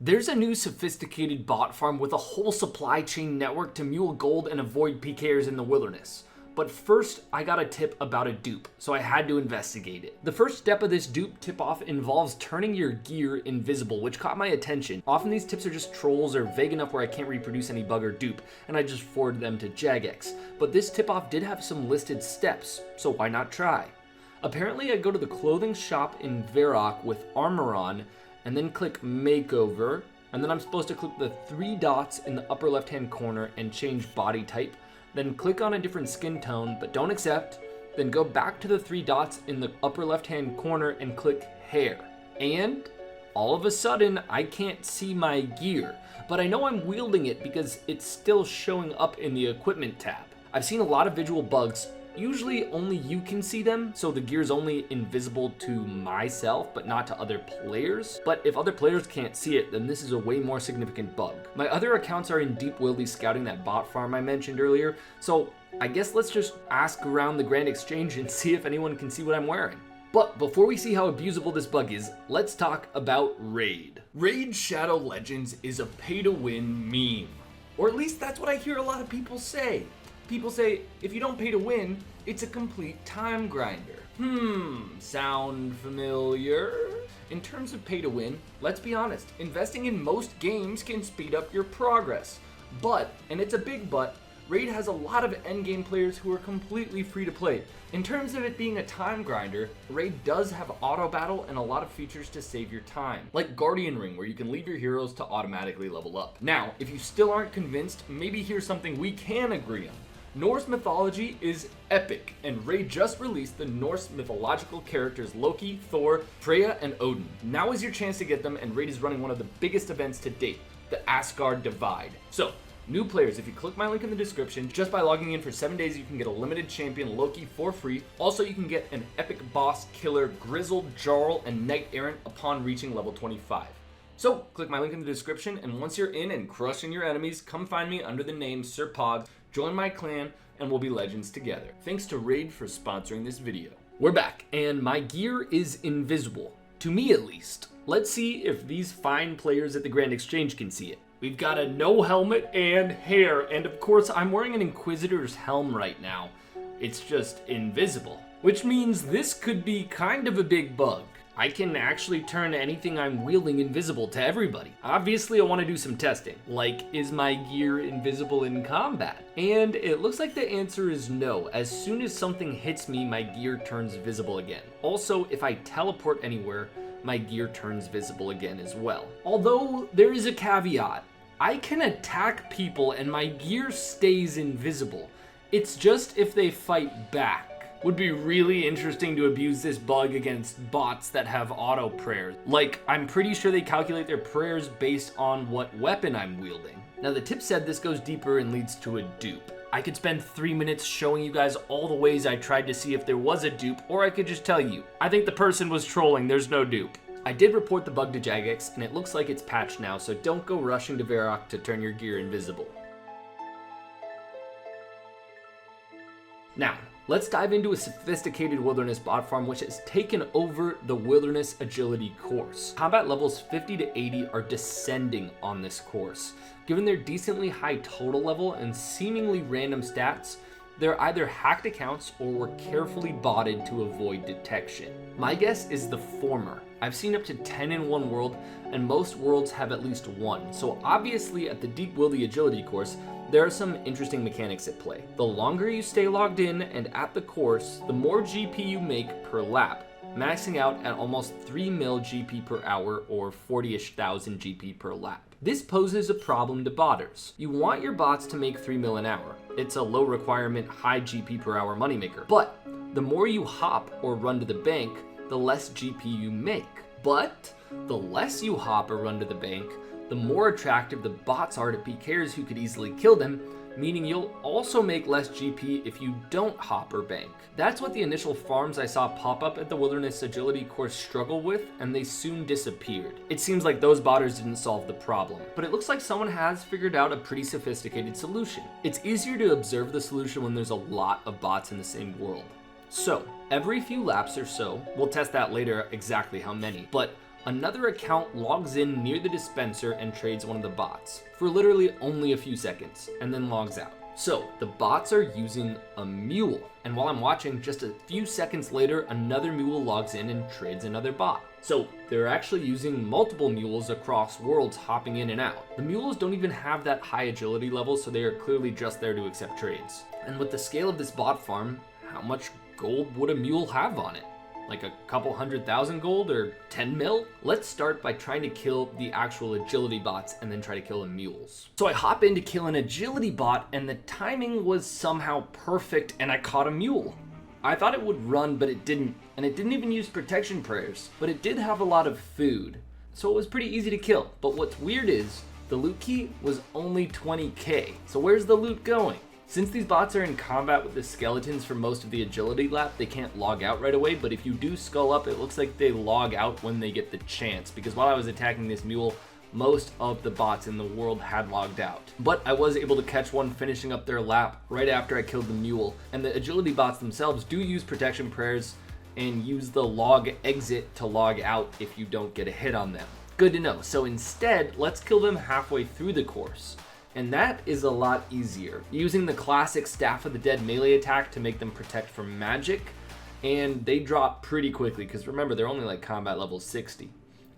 There's a new sophisticated bot farm with a whole supply chain network to mule gold and avoid PKers in the wilderness. But first, I got a tip about a dupe, so I had to investigate it. The first step of this dupe tip-off involves turning your gear invisible, which caught my attention. Often these tips are just trolls or vague enough where I can't reproduce any bug or dupe, and I just forward them to Jagex. But this tip-off did have some listed steps, so why not try? Apparently, I go to the clothing shop in Varrock with armor on, and then click makeover, and then I'm supposed to click the 3 dots in the upper left-hand corner and change body type. Then click on a different skin tone, but don't accept. Then go back to the 3 dots in the upper left-hand corner and click hair. And all of a sudden, I can't see my gear, but I know I'm wielding it because it's still showing up in the equipment tab. I've seen a lot of visual bugs. Usually only you can see them, so the gear's only invisible to myself, but not to other players. But if other players can't see it, then this is a way more significant bug. My other accounts are in deep wildy scouting that bot farm I mentioned earlier, so I guess let's just ask around the Grand Exchange and see if anyone can see what I'm wearing. But before we see how abusable this bug is, let's talk about Raid. Raid Shadow Legends is a pay-to-win meme. Or at least that's what I hear a lot of people say. People say, if you don't pay to win, it's a complete time grinder. Sound familiar? In terms of pay to win, let's be honest, investing in most games can speed up your progress. But, and it's a big but, Raid has a lot of endgame players who are completely free to play. In terms of it being a time grinder, Raid does have auto battle and a lot of features to save your time. Like Guardian Ring, where you can leave your heroes to automatically level up. Now, if you still aren't convinced, maybe here's something we can agree on. Norse mythology is epic, and Raid just released the Norse mythological characters Loki, Thor, Freya, and Odin. Now is your chance to get them, and Raid is running one of the biggest events to date, the Asgard Divide. So, new players, if you click my link in the description, just by logging in for 7 days, you can get a limited champion Loki for free. Also, you can get an epic boss killer Grizzled, Jarl, and Knight Errant upon reaching level 25. So, click my link in the description, and once you're in and crushing your enemies, come find me under the name sirpug, join my clan, and we'll be legends together. Thanks to Raid for sponsoring this video. We're back, and my gear is invisible. To me, at least. Let's see if these fine players at the Grand Exchange can see it. We've got a no helmet and hair, and of course, I'm wearing an Inquisitor's helm right now. It's just invisible, which means this could be kind of a big bug. I can actually turn anything I'm wielding invisible to everybody. Obviously, I want to do some testing. Like, is my gear invisible in combat? And it looks like the answer is no. As soon as something hits me, my gear turns visible again. Also, if I teleport anywhere, my gear turns visible again as well. Although, there is a caveat. I can attack people and my gear stays invisible. It's just if they fight back. Would be really interesting to abuse this bug against bots that have auto prayers. Like, I'm pretty sure they calculate their prayers based on what weapon I'm wielding. Now, the tip said this goes deeper and leads to a dupe. I could spend 3 minutes showing you guys all the ways I tried to see if there was a dupe, or I could just tell you, I think the person was trolling, there's no dupe. I did report the bug to Jagex, and it looks like it's patched now, so don't go rushing to Varrock to turn your gear invisible. Now, let's dive into a sophisticated wilderness bot farm which has taken over the wilderness agility course. Combat levels 50 to 80 are descending on this course. Given their decently high total level and seemingly random stats, they're either hacked accounts or were carefully botted to avoid detection. My guess is the former. I've seen up to 10 in one world, and most worlds have at least one. So obviously at the Deep Wildy Agility course, there are some interesting mechanics at play. The longer you stay logged in and at the course, the more GP you make per lap, maxing out at almost 3 mil GP per hour or 40-ish thousand GP per lap. This poses a problem to botters. You want your bots to make 3 mil an hour. It's a low requirement, high GP per hour moneymaker. But the more you hop or run to the bank, the less GP you make. But the less you hop or run to the bank, the more attractive the bots are to PKers who could easily kill them, meaning you'll also make less GP if you don't hop or bank. That's what the initial farms I saw pop up at the Wilderness Agility course struggle with, and they soon disappeared. It seems like those botters didn't solve the problem, but it looks like someone has figured out a pretty sophisticated solution. It's easier to observe the solution when there's a lot of bots in the same world. So, every few laps or so, we'll test that later exactly how many, but another account logs in near the dispenser and trades one of the bots for literally only a few seconds and then logs out. So the bots are using a mule, and while I'm watching, just a few seconds later, another mule logs in and trades another bot. So they're actually using multiple mules across worlds, hopping in and out. The mules don't even have that high agility level, so they are clearly just there to accept trades. And with the scale of this bot farm, how much gold would a mule have on it? Like a couple 100,000 gold or 10 mil? Let's start by trying to kill the actual agility bots and then try to kill the mules. So I hop in to kill an agility bot, and the timing was somehow perfect and I caught a mule. I thought it would run, but it didn't, and it didn't even use protection prayers, but it did have a lot of food. So it was pretty easy to kill. But what's weird is the loot key was only 20k. So where's the loot going? Since these bots are in combat with the skeletons for most of the agility lap, they can't log out right away, but if you do skull up, it looks like they log out when they get the chance, because while I was attacking this mule, most of the bots in the world had logged out. But I was able to catch one finishing up their lap right after I killed the mule, and the agility bots themselves do use protection prayers and use the log exit to log out if you don't get a hit on them. Good to know. So instead, let's kill them halfway through the course. And that is a lot easier. Using the classic Staff of the Dead melee attack to make them protect from magic, and they drop pretty quickly, because remember, they're only like combat level 60.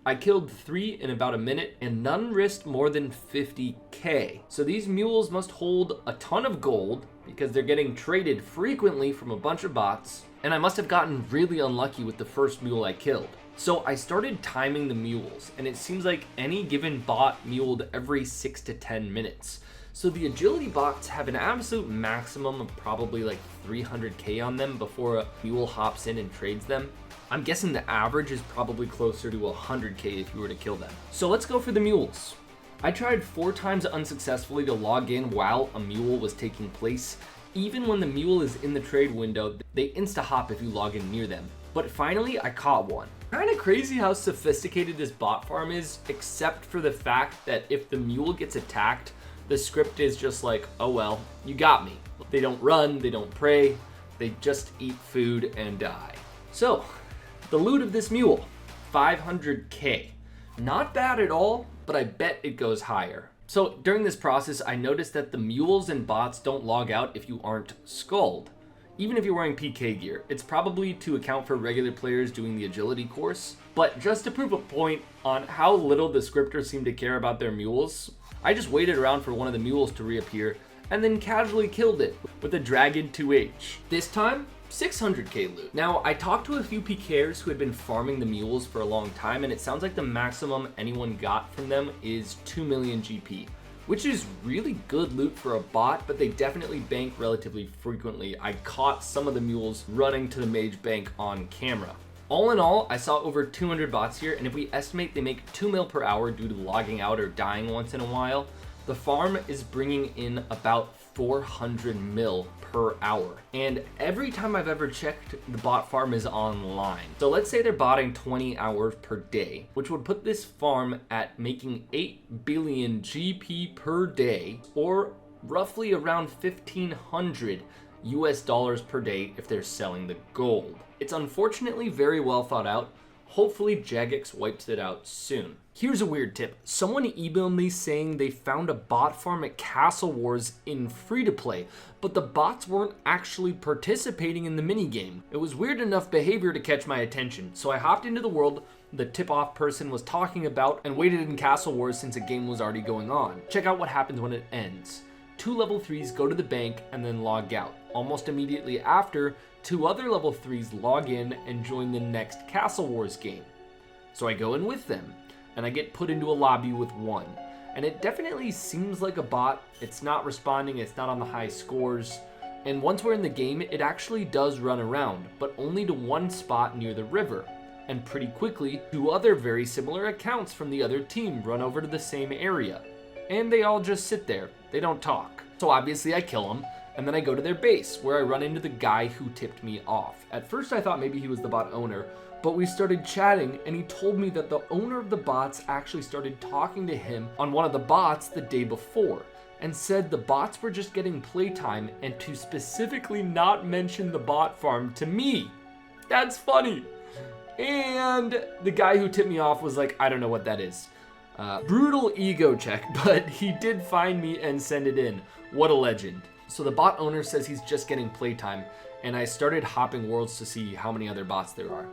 I killed 3 in about a minute, and none risked more than 50k. So these mules must hold a ton of gold, because they're getting traded frequently from a bunch of bots, and I must have gotten really unlucky with the first mule I killed. So I started timing the mules, and it seems like any given bot muled every 6 to 10 minutes. So the agility bots have an absolute maximum of probably like 300k on them before a mule hops in and trades them. I'm guessing the average is probably closer to 100k if you were to kill them. So let's go for the mules. I tried 4 times unsuccessfully to log in while a mule was taking place. Even when the mule is in the trade window, they insta-hop if you log in near them. But finally, I caught one. Kind of crazy how sophisticated this bot farm is, except for the fact that if the mule gets attacked, the script is just like, oh well, you got me. They don't run, they don't pray, they just eat food and die. So, the loot of this mule, 500k. Not bad at all, but I bet it goes higher. So during this process, I noticed that the mules and bots don't log out if you aren't skulled. Even if you're wearing PK gear, it's probably to account for regular players doing the agility course. But just to prove a point on how little the scripters seem to care about their mules, I just waited around for one of the mules to reappear and then casually killed it with a Dragon 2H. This time, 600k loot. Now, I talked to a few PKers who had been farming the mules for a long time, and it sounds like the maximum anyone got from them is 2 million GP. Which is really good loot for a bot, but they definitely bank relatively frequently. I caught some of the mules running to the mage bank on camera. All in all, I saw over 200 bots here, and if we estimate they make 2 mil per hour due to logging out or dying once in a while, the farm is bringing in about 400 mil per hour. And every time I've ever checked, the bot farm is online. So let's say they're botting 20 hours per day, which would put this farm at making 8 billion GP per day, or roughly around 1,500 US dollars per day if they're selling the gold. It's unfortunately very well thought out. Hopefully Jagex wipes it out soon. Here's a weird tip. Someone emailed me saying they found a bot farm at Castle Wars in free-to-play, but the bots weren't actually participating in the minigame. It was weird enough behavior to catch my attention, so I hopped into the world the tip-off person was talking about and waited in Castle Wars since a game was already going on. Check out what happens when it ends. 2 level 3s go to the bank and then log out. Almost immediately after, 2 other level 3s log in and join the next Castle Wars game. So I go in with them, and I get put into a lobby with one. And it definitely seems like a bot. It's not responding, it's not on the high scores. And once we're in the game, it actually does run around, but only to one spot near the river. And pretty quickly, 2 other very similar accounts from the other team run over to the same area. And they all just sit there. They don't talk. So obviously I kill them, and then I go to their base, where I run into the guy who tipped me off. At first I thought maybe he was the bot owner, but we started chatting, and he told me that the owner of the bots actually started talking to him on one of the bots the day before, and said the bots were just getting playtime, and to specifically not mention the bot farm to me. That's funny. And the guy who tipped me off was like, I don't know what that is. Brutal ego check, but he did find me and send it in. What a legend. So the bot owner says he's just getting playtime, and I started hopping worlds to see how many other bots there are.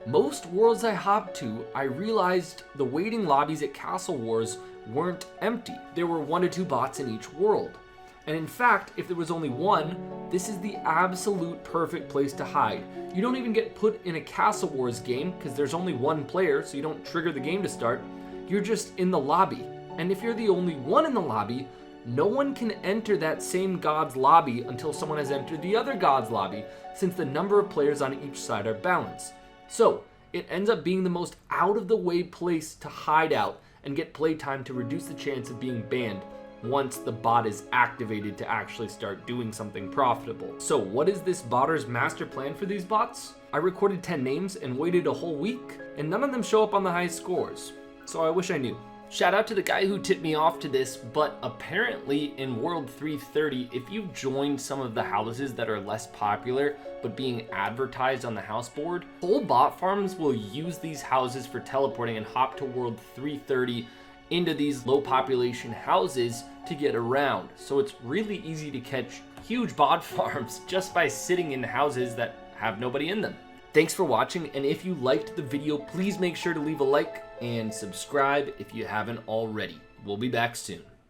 Most worlds I hopped to, I realized the waiting lobbies at Castle Wars weren't empty. There were 1 to 2 bots in each world. And in fact, if there was only one, this is the absolute perfect place to hide. You don't even get put in a Castle Wars game because there's only one player, so you don't trigger the game to start. You're just in the lobby. And if you're the only one in the lobby, no one can enter that same god's lobby until someone has entered the other god's lobby, since the number of players on each side are balanced. So it ends up being the most out of the way place to hide out and get playtime to reduce the chance of being banned once the bot is activated to actually start doing something profitable. So what is this botter's master plan for these bots? I recorded 10 names and waited a whole week, and none of them show up on the highest scores. So I wish I knew. Shout out to the guy who tipped me off to this, but apparently in World 330, if you join some of the houses that are less popular, but being advertised on the house board, whole bot farms will use these houses for teleporting and hop to World 330 into these low population houses to get around. So it's really easy to catch huge bot farms just by sitting in houses that have nobody in them. Thanks for watching, and if you liked the video, please make sure to leave a like and subscribe if you haven't already. We'll be back soon.